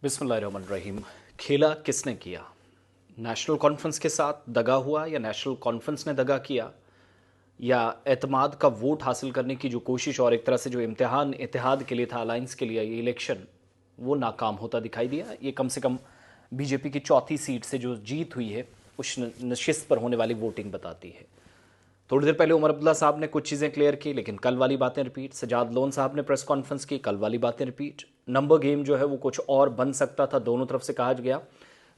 बिस्मिल्लाहिर्रहमानिर्रहीम। खेला किसने किया? नेशनल कॉन्फ्रेंस के साथ दगा हुआ या नेशनल कॉन्फ्रेंस ने दगा किया या एतमाद का वोट हासिल करने की जो कोशिश और एक तरह से जो इम्तिहान इत्तेहाद के लिए था, अलायंस के लिए, ये इलेक्शन वो नाकाम होता दिखाई दिया। ये कम से कम बीजेपी की चौथी सीट से जो जीत हुई है उस नशिस्त पर होने वाली वोटिंग बताती है। थोड़ी देर पहले उमर अब्दुल्ला साहब ने कुछ चीज़ें क्लियर की, लेकिन कल वाली बातें रिपीट। सजाद लोन साहब ने प्रेस कॉन्फ्रेंस की, कल वाली बातें रिपीट। नंबर गेम जो है वो कुछ और बन सकता था, दोनों तरफ से कहा गया,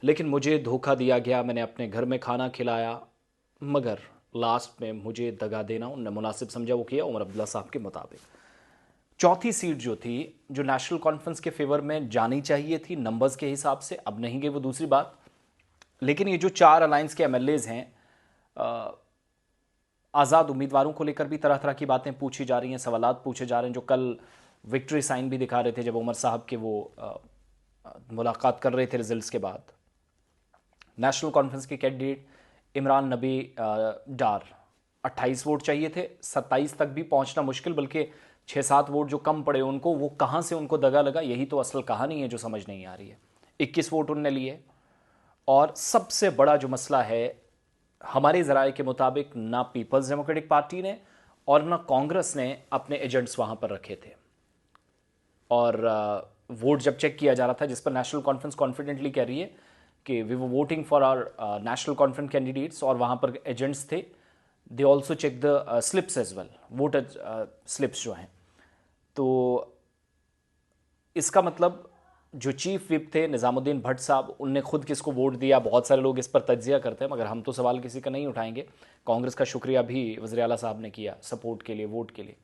लेकिन मुझे धोखा दिया गया, मैंने अपने घर में खाना खिलाया, मगर लास्ट में मुझे दगा देना उनने मुनासिब समझा, वो किया उमर अब्दुल्ला साहब के मुताबिक। चौथी सीट जो थी, जो नेशनल कॉन्फ्रेंस के फेवर में जानी चाहिए थी नंबर्स के हिसाब से, अब नहीं गई, वो दूसरी बात। लेकिन ये जो चार अलायंस के एमएलएज हैं, आज़ाद उम्मीदवारों को लेकर भी तरह तरह की बातें पूछी जा रही हैं, सवालात पूछे जा रहे हैं, जो कल विक्ट्री साइन भी दिखा रहे थे जब उमर साहब के वो मुलाकात कर रहे थे रिजल्ट्स के बाद। नेशनल कॉन्फ्रेंस के कैंडिडेट इमरान नबी डार 28 वोट चाहिए थे, 27 तक भी पहुंचना मुश्किल, बल्कि 6-7 वोट जो कम पड़े उनको, वो कहाँ से उनको दगा लगा, यही तो असल कहानी है जो समझ नहीं आ रही है। 21 वोट उनने लिए। और सबसे बड़ा जो मसला है, हमारे ज़राए के मुताबिक ना पीपल्स डेमोक्रेटिक पार्टी ने और ना कांग्रेस ने अपने एजेंट्स वहां पर रखे थे। और वोट जब चेक किया जा रहा था, जिस पर नेशनल कॉन्फ्रेंस कॉन्फिडेंटली कह रही है कि वी वो voting for our National Conference candidates, और वहां पर एजेंट्स थे, they also check the slips as well, voter slips जो हैं। तो इसका मतलब जो चीफ विप थे निज़ामुद्दीन भट्ट साहब, उनने खुद किसको वोट दिया, बहुत सारे लोग इस पर तज्जिया करते हैं, मगर हम तो सवाल किसी का नहीं उठाएंगे। कांग्रेस का शुक्रिया भी वज़ीर आला साहब ने किया सपोर्ट के लिए, वोट के लिए।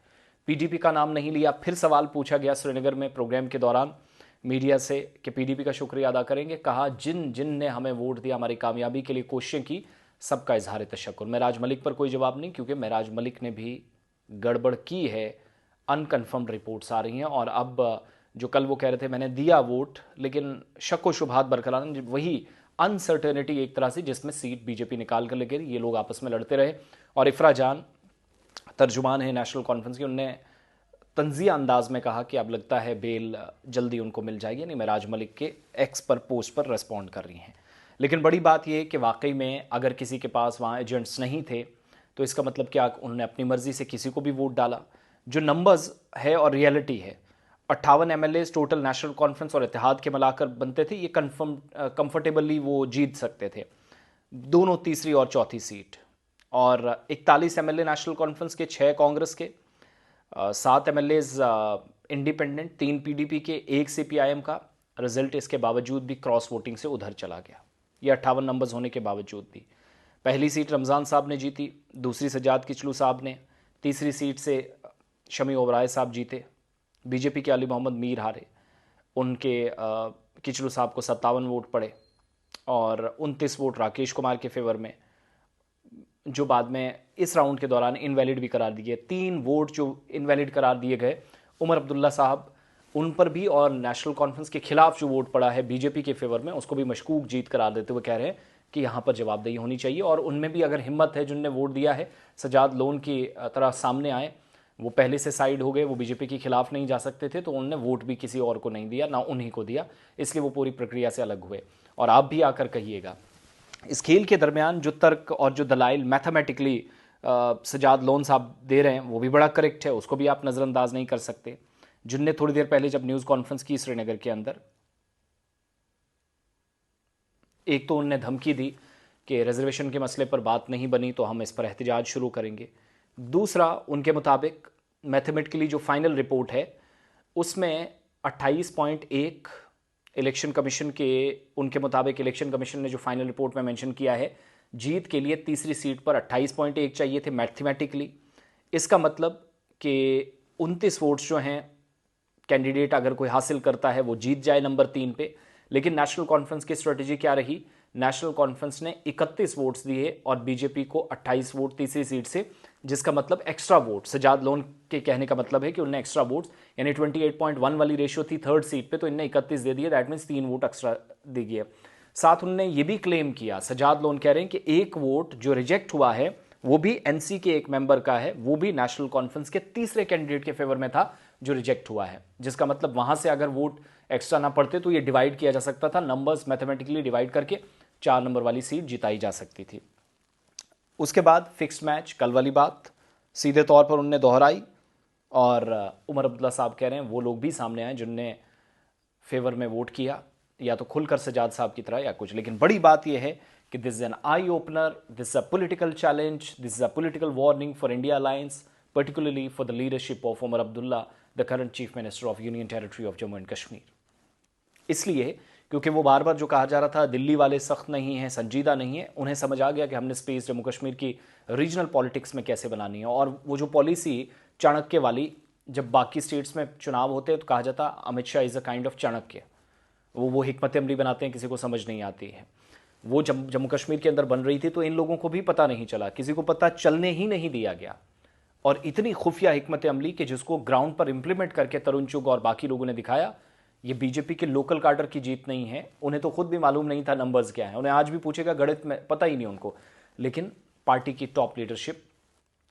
पीडीपी का नाम नहीं लिया। फिर सवाल पूछा गया श्रीनगर में प्रोग्राम के दौरान मीडिया से कि पीडीपी का शुक्रिया अदा करेंगे। कहा जिन जिन ने हमें वोट दिया, हमारी कामयाबी के लिए कोशिशें की, सबका इजहार तशक्कुर। महराज मलिक पर कोई जवाब नहीं, क्योंकि महराज मलिक ने भी गड़बड़ की है, अनकन्फर्म्ड रिपोर्ट्स आ रही हैं। और अब जो कल वो कह रहे थे मैंने दिया वोट, लेकिन शक व शुबहात बरकरार, वही अनसर्टेनिटी एक तरह से, जिसमें सीट बीजेपी निकाल कर लेकर ये लोग आपस में लड़ते रहे। और इफ्रा जान तर्जुमान है नेशनल कॉन्फ्रेंस की, उनने तंजिया अंदाज में कहा कि अब लगता है बेल जल्दी उनको मिल जाएगी, यानी महराज मलिक के एक्स पर पोस्ट पर रेस्पॉन्ड कर रही हैं। लेकिन बड़ी बात यह कि वाकई में अगर किसी के पास वहाँ एजेंट्स नहीं थे तो इसका मतलब क्या, उन्होंने अपनी मर्जी से किसी को भी वोट डाला। जो नंबर्स है और रियलिटी है, 58 एमएलए टोटल नेशनल कॉन्फ्रेंस और इत्तेहाद के मिलाकर बनते थे, ये कंफर्टेबली वो जीत सकते थे दोनों तीसरी और चौथी सीट। और 41 एमएलए नेशनल कॉन्फ्रेंस के, 6 कांग्रेस के, 7 एमएलए इंडिपेंडेंट, 3 पीडीपी के, 1 सीपीआईएम का। रिजल्ट इसके बावजूद भी क्रॉस वोटिंग से उधर चला गया, ये 58 नंबर्स होने के बावजूद भी। पहली सीट रमज़ान साहब ने जीती, दूसरी सजाद किचलू साहब ने, तीसरी सीट से शमी ओबराय साहब जीते, बीजेपी के अली मोहम्मद मीर हारे, उनके किचलू साहब को 57 वोट पड़े, और 29 वोट राकेश कुमार के फेवर में, जो बाद में इस राउंड के दौरान इनवैलिड भी करार दिए। 3 वोट जो इनवैलिड करार दिए गए उमर अब्दुल्ला साहब, उन पर भी, और नेशनल कॉन्फ्रेंस के खिलाफ जो वोट पड़ा है बीजेपी के फेवर में, उसको भी मशकूक जीत करार देते हुए कह रहे हैं कि यहाँ पर जवाबदेही होनी चाहिए। और उनमें भी अगर हिम्मत है, जिनने वोट दिया है सजाद लोन की तरह सामने आए, वो पहले से साइड हो गए, वो बीजेपी के खिलाफ नहीं जा सकते थे, तो उन्होंने वोट भी किसी और को नहीं दिया, ना उन्हीं को दिया, इसलिए वो पूरी प्रक्रिया से अलग हुए। और आप भी आकर कहिएगा, इस खेल के दरमियान जो तर्क और जो दलाइल मैथमेटिकली सजाद लोन साहब दे रहे हैं वो भी बड़ा करेक्ट है, उसको भी आप नज़रअंदाज नहीं कर सकते। जिनने थोड़ी देर पहले जब न्यूज़ कॉन्फ्रेंस की श्रीनगर के अंदर, एक तो उनने धमकी दी कि रिजर्वेशन के मसले पर बात नहीं बनी तो हम इस पर एहतजाज शुरू करेंगे। दूसरा, उनके मुताबिक मैथमेटिकली जो फाइनल रिपोर्ट है उसमें 28.1 इलेक्शन कमीशन के, उनके मुताबिक इलेक्शन कमीशन ने जो फाइनल रिपोर्ट में मेंशन किया है, जीत के लिए तीसरी सीट पर 28.1 चाहिए थे मैथमेटिकली। इसका मतलब कि 29 वोट्स जो हैं कैंडिडेट अगर कोई हासिल करता है वो जीत जाए नंबर 3 पे। लेकिन नेशनल कॉन्फ्रेंस की स्ट्रेटजी क्या रही? नेशनल कॉन्फ्रेंस ने 31 वोट्स दिए और बीजेपी को 28 वोट तीसरी सीट से, जिसका मतलब एक्स्ट्रा वोट, सजाद लोन के कहने का मतलब है कि उन्हें एक्स्ट्रा वोट्स, यानी 28.1 वाली रेशियो थी थर्ड सीट पे, तो इन्हें 31 दे दिए, दैट मीन्स 3 वोट एक्स्ट्रा दे दिए। साथ उन्होंने ये भी क्लेम किया, सजाद लोन कह रहे हैं कि एक वोट जो रिजेक्ट हुआ है वो भी एनसी के एक मेंबर का है, वो भी नेशनल कॉन्फ्रेंस के तीसरे कैंडिडेट के फेवर में था जो रिजेक्ट हुआ है, जिसका मतलब वहां से अगर वोट एक्स्ट्रा ना पड़ते तो ये डिवाइड किया जा सकता था, नंबर्स मैथमेटिकली डिवाइड करके 4 नंबर वाली सीट जिताई जा सकती थी। उसके बाद फिक्स्ड मैच, कल वाली बात सीधे तौर पर उनने दोहराई और उमर अब्दुल्ला साहब कह रहे हैं वो लोग भी सामने आए जिनने फेवर में वोट किया, या तो खुलकर सजाद साहब की तरह या कुछ। लेकिन बड़ी बात यह है कि this is an eye opener, this is a political challenge, this is a political warning for India alliance, particularly for the leadership of Umar Abdullah, the current Chief Minister of Union Territory of Jammu and Kashmir. इसलिए क्योंकि वो बार बार जो कहा जा रहा था दिल्ली वाले सख्त नहीं हैं, संजीदा नहीं है, उन्हें समझ आ गया कि हमने स्पेस जम्मू कश्मीर की रीजनल पॉलिटिक्स में कैसे बनानी है। और वो जो पॉलिसी चाणक्य वाली, जब बाकी स्टेट्स में चुनाव होते हैं तो कहा जाता Amit Shah is a kind of Chanakya, वो हिकमत अमली बनाते हैं, किसी को समझ नहीं आती है। वो जम्मू कश्मीर के अंदर बन रही थी तो इन लोगों को भी पता नहीं चला, किसी को पता चलने ही नहीं दिया गया। और इतनी खुफिया हिकमत अमली कि जिसको ग्राउंड पर इंप्लीमेंट करके तरुण चुग और बाकी लोगों ने दिखाया, ये बीजेपी के लोकल काडर की जीत नहीं है। उन्हें तो खुद भी मालूम नहीं था नंबर्स क्या है, उन्हें आज भी पूछेगा गणित में पता ही नहीं उनको। लेकिन पार्टी की top leadership,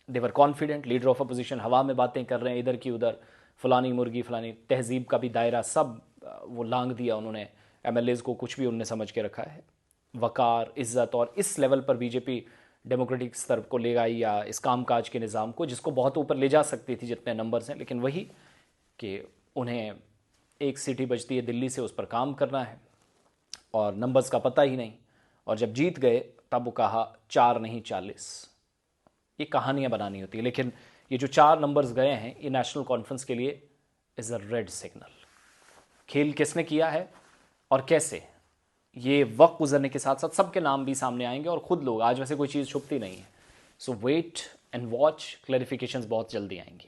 they were confident, leader of opposition हवा में बातें कर रहे हैं इधर की उधर, फलानी मुर्गी फलानी, तहजीब का भी दायरा सब वो लांग दिया उन्होंने, एमएलएज को कुछ भी उन्होंने समझ के रखा है। वकार, इज्जत, और इस लेवल पर बीजेपी डेमोक्रेटिक स्तर को ले गई या इस कामकाज के निज़ाम को, जिसको बहुत ऊपर ले जा सकती थी जितने नंबर्स हैं। लेकिन वही कि उन्हें एक सिटी बजती है दिल्ली से, उस पर काम करना है और नंबर्स का पता ही नहीं। और जब जीत गए तब वो कहा 4 नहीं 40। ये कहानियाँ बनानी होती है, लेकिन ये जो 4 नंबर्स गए हैं ये नेशनल कॉन्फ्रेंस के लिए इज़ अ रेड सिग्नल। खेल किसने किया है और कैसे, ये वक्त गुजरने के साथ साथ सबके नाम भी सामने आएंगे और खुद लोग, आज वैसे कोई चीज़ छुपती नहीं है। सो वेट एंड वॉच, क्लैरिफिकेशंस बहुत जल्दी आएंगी।